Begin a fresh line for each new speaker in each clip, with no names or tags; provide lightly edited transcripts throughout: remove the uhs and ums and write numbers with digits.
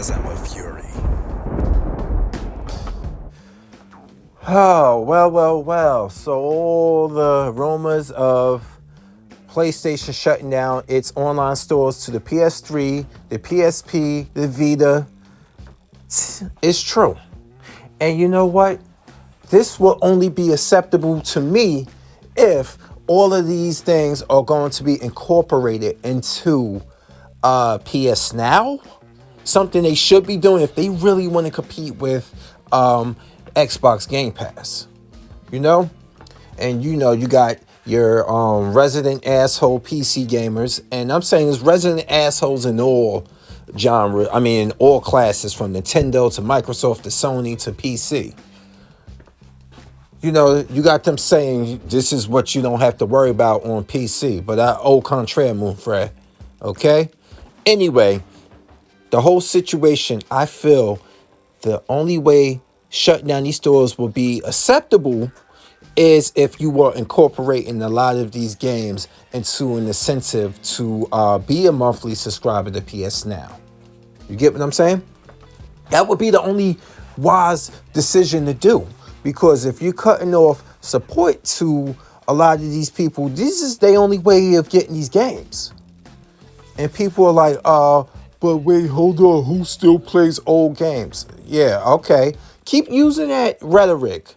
enthusiasm of fury.
Oh, well. So all the rumors of PlayStation shutting down its online stores to the PS3, the PSP, the Vita, it's true. And you know what? This will only be acceptable to me if all of these things are going to be incorporated into PSNow. Something they should be doing if they really want to compete with Xbox Game Pass. You know? And you got your resident asshole PC gamers. And I'm saying there's resident assholes in all genre. I mean, in all classes, from Nintendo to Microsoft to Sony to PC. You got them saying this is what you don't have to worry about on PC. But au contraire, mon frère. Okay? Anyway, the whole situation, I feel the only way shutting down these stores will be acceptable is if you were incorporating a lot of these games into an incentive to be a monthly subscriber to PS Now. You get what I'm saying? That would be the only wise decision to do. Because if you're cutting off support to a lot of these people, this is the only way of getting these games. And people are like, but wait, hold on, who still plays old games? Yeah, okay. Keep using that rhetoric.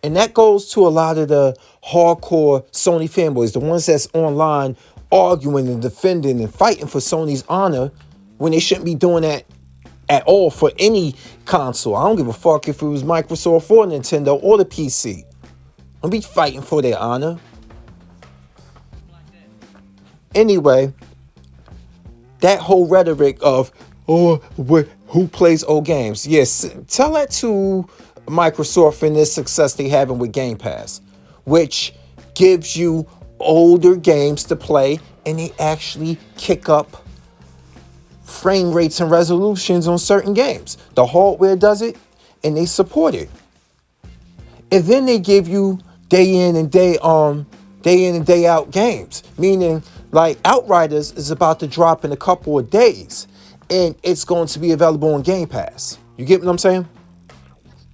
And that goes to a lot of the hardcore Sony fanboys, the ones that's online arguing and defending and fighting for Sony's honor when they shouldn't be doing that at all for any console. I don't give a fuck if it was Microsoft or Nintendo or the PC. Don't be fighting for their honor. Anyway, that whole rhetoric of, who plays old games? Yes, tell that to Microsoft and the success they having with Game Pass, which gives you older games to play, and they actually kick up frame rates and resolutions on certain games. The hardware does it, and they support it. And then they give you day in and day out games, meaning like Outriders is about to drop in a couple of days, and it's going to be available on Game Pass. You get what I'm saying?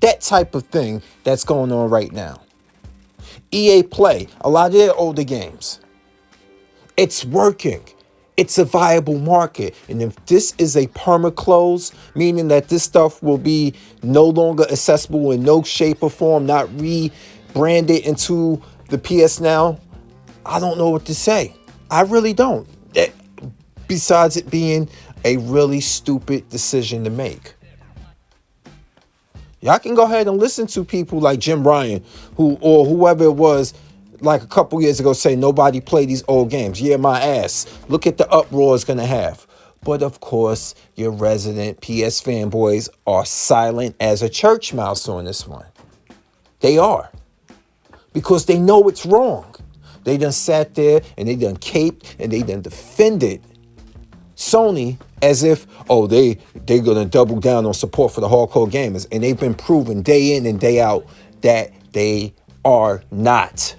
That type of thing that's going on right now. EA Play, a lot of their older games. It's working. It's a viable market. And if this is a perma-close, meaning that this stuff will be no longer accessible in no shape or form, not rebranded into the PS Now, I don't know what to say. I really don't. Besides it being a really stupid decision to make. Y'all can go ahead and listen to people like Jim Ryan, or whoever it was, like a couple years ago, say nobody play these old games. Yeah, my ass. Look at the uproar it's gonna have. But of course, your resident PS fanboys are silent as a church mouse on this one. They are. Because they know it's wrong. They done sat there and they done caped and they done defended Sony as if, they're gonna double down on support for the hardcore gamers. And they've been proven day in and day out that they are not.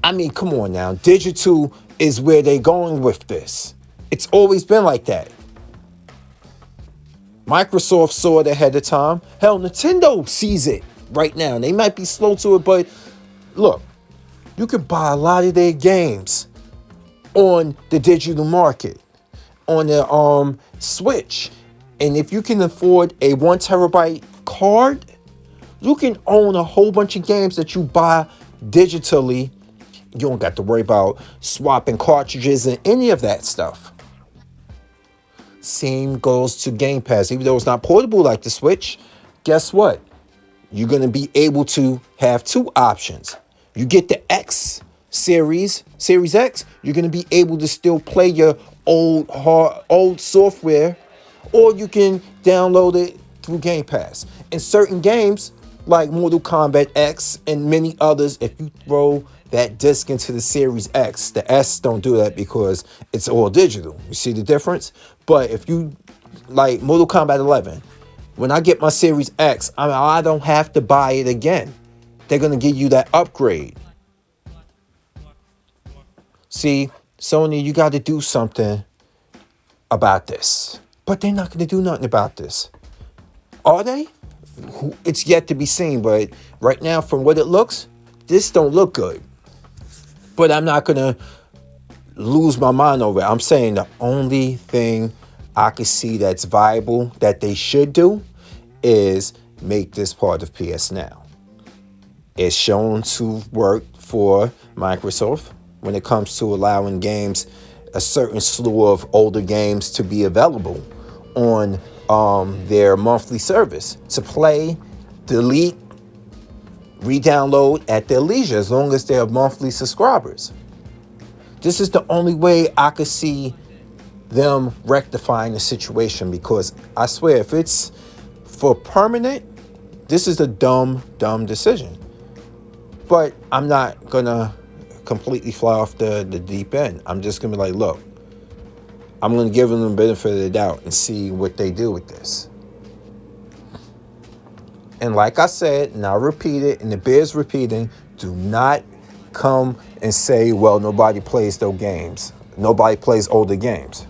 I mean, come on now. Digital is where they're going with this. It's always been like that. Microsoft saw it ahead of time. Hell, Nintendo sees it right now. They might be slow to it, but look, you could buy a lot of their games on the digital market, on the Switch. And if you can afford a 1 terabyte card, you can own a whole bunch of games that you buy digitally. You don't got to worry about swapping cartridges and any of that stuff. Same goes to Game Pass. Even though it's not portable like the Switch, guess what? You're going to be able to have two options. You get the X Series X, you're going to be able to still play your old software, or you can download it through Game Pass. In certain games, like Mortal Kombat X and many others, if you throw that disc into the Series X, the S don't do that because it's all digital. You see the difference? But if you, like Mortal Kombat 11, when I get my Series X, I don't have to buy it again. They're going to give you that upgrade. See, Sony, you got to do something about this. But they're not going to do nothing about this. Are they? It's yet to be seen, but right now, from what it looks, this don't look good. But I'm not going to lose my mind over it. I'm saying the only thing I could see that's viable that they should do is make this part of PSNow. It's shown to work for Microsoft when it comes to allowing games, a certain slew of older games to be available on their monthly service to play, delete, re-download at their leisure as long as they're monthly subscribers. This is the only way I could see them rectifying the situation, because I swear if it's for permanent, this is a dumb decision. But I'm not gonna completely fly off the deep end. I'm just gonna be like, look, I'm gonna give them the benefit of the doubt and see what they do with this. And like I said, and I'll repeat it, and it bears repeating, do not come and say, well, nobody plays those games. Nobody plays older games.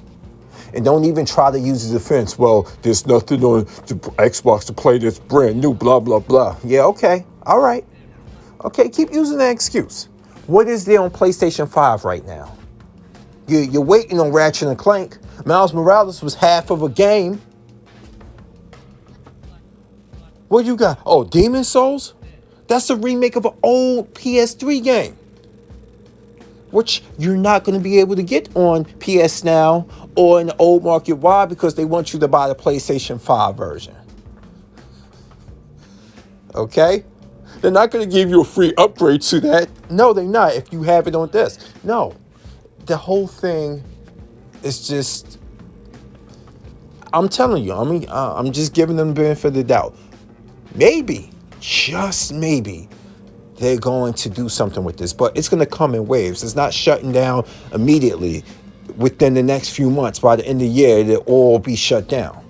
And don't even try to use the defense, well, there's nothing on the Xbox to play this brand new, blah, blah, blah. Yeah, okay. All right. Okay, keep using that excuse. What is there on PlayStation 5 right now? You're waiting on Ratchet and Clank. Miles Morales was half of a game. What you got? Oh, Demon Souls? That's a remake of an old PS3 game, which you're not going to be able to get on PSNow or in the old market. Why? Because they want you to buy the PlayStation 5 version. Okay? They're not going to give you a free upgrade to that. No, they're not, if you have it on disc. No. The whole thing is just, I'm telling you, I'm just giving them the benefit of the doubt. Maybe, just maybe, they're going to do something with this, but it's going to come in waves. It's not shutting down immediately. Within the next few months, by the end of the year, it'll all be shut down.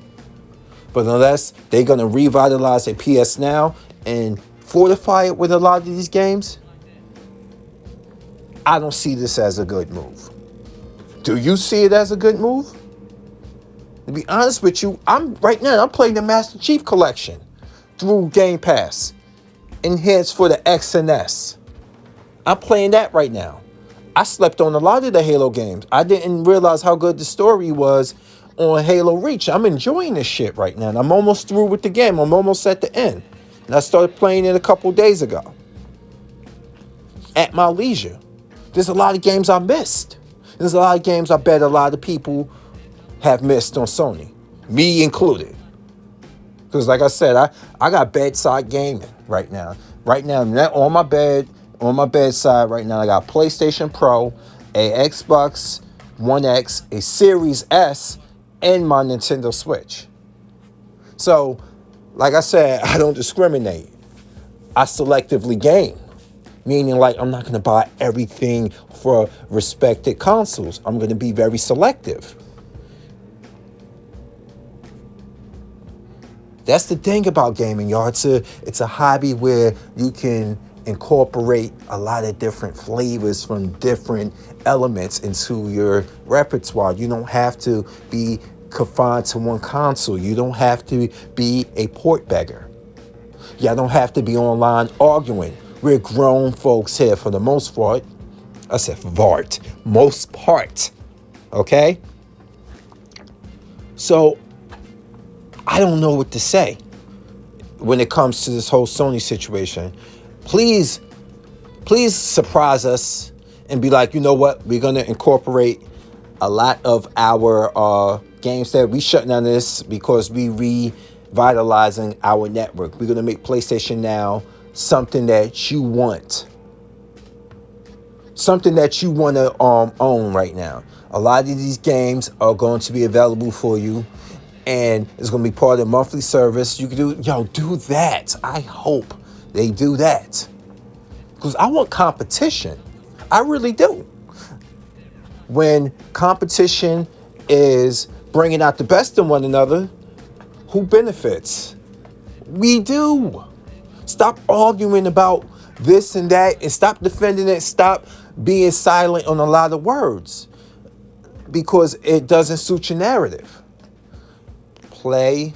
But unless they're going to revitalize their PSNow and fortify it with a lot of these games, I don't see this as a good move. Do you see it as a good move? To be honest with you, I'm playing the Master Chief Collection through Game Pass. Enhanced for the X and S. I'm playing that right now. I slept on a lot of the Halo games. I didn't realize how good the story was on Halo Reach. I'm enjoying this shit right now. And I'm almost through with the game. I'm almost at the end. And I started playing it a couple days ago. At my leisure. There's a lot of games I missed. There's a lot of games I bet a lot of people have missed on Sony. Me included. Because like I said, I got bedside gaming right now. Right now, on my bedside right now, I got PlayStation Pro, a Xbox One X, a Series S, and my Nintendo Switch. So, like I said, I don't discriminate. I selectively game. Meaning, like, I'm not going to buy everything for respected consoles. I'm going to be very selective. That's the thing about gaming, y'all. It's a hobby where you can incorporate a lot of different flavors from different elements into your repertoire. You don't have to be confined to one console. You don't have to be a port beggar. Y'all don't have to be online arguing. We're grown folks here for the most part. I said most part. Okay? So, I don't know what to say when it comes to this whole Sony situation. Please surprise us and be like, you know what? We're going to incorporate a lot of our games that we shutting down this because we revitalizing our network. We're going to make PlayStation Now something that you want. Something that you want to own right now. A lot of these games are going to be available for you. And it's going to be part of the monthly service. You can do that. I hope they do that. Because I want competition. I really do. When competition is bringing out the best in one another, who benefits? We do. Stop arguing about this and that and stop defending it. Stop being silent on a lot of words because it doesn't suit your narrative. play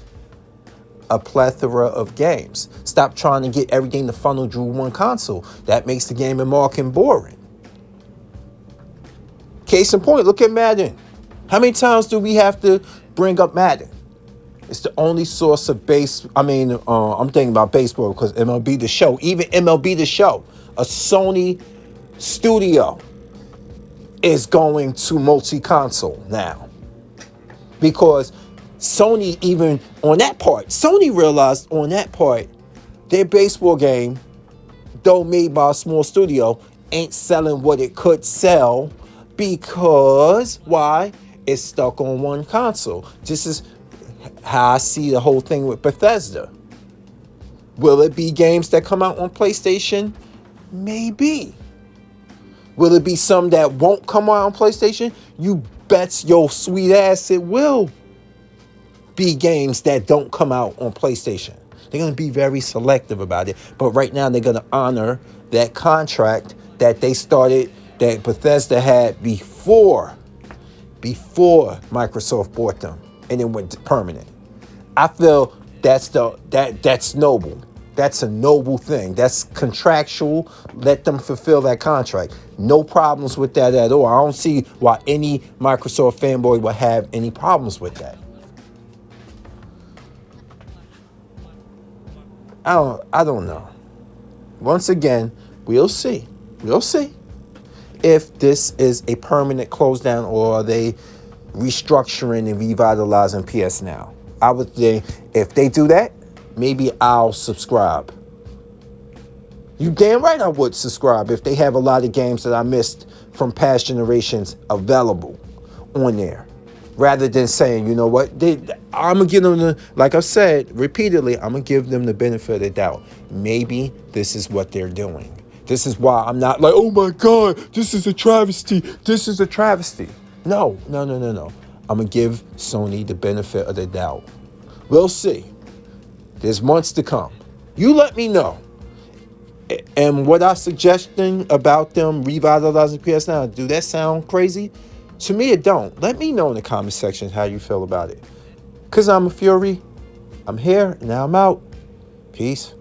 a plethora of games. Stop trying to get everything to funnel through one console. That makes the game marking boring. Case in point, look at Madden. How many times do we have to bring up Madden? It's the only source of I'm thinking about baseball because MLB The Show, even MLB The Show, a Sony studio is going to multi-console now. Because Sony realized on that part, their baseball game, though made by a small studio, ain't selling what it could sell because, why? It's stuck on one console. This is how I see the whole thing with Bethesda. Will it be games that come out on PlayStation? Maybe. Will it be some that won't come out on PlayStation? You bet your sweet ass it will be games that don't come out on PlayStation. They're going to be very selective about it. But right now they're going to honor that contract that they started, that Bethesda had before Microsoft bought them and it went permanent. I feel that's noble. That's a noble thing. That's contractual. Let them fulfill that contract. No problems with that at all. I don't see why any Microsoft fanboy would have any problems with that. I don't know. Once again, we'll see. We'll see if this is a permanent close down or are they restructuring and revitalizing PSNow. I would think if they do that, maybe I'll subscribe. You damn right I would subscribe if they have a lot of games that I missed from past generations available on there. Rather than saying, you know what, I'm going to give them, like I've said repeatedly, I'm going to give them the benefit of the doubt. Maybe this is what they're doing. This is why I'm not like, oh my God, this is a travesty. This is a travesty. No. I'm going to give Sony the benefit of the doubt. We'll see. There's months to come. You let me know. And what I'm suggesting about them revitalizing PSNow, do that sound crazy? To me, it don't. Let me know in the comment section how you feel about it. Because I'm a Fury. I'm here, and now I'm out. Peace.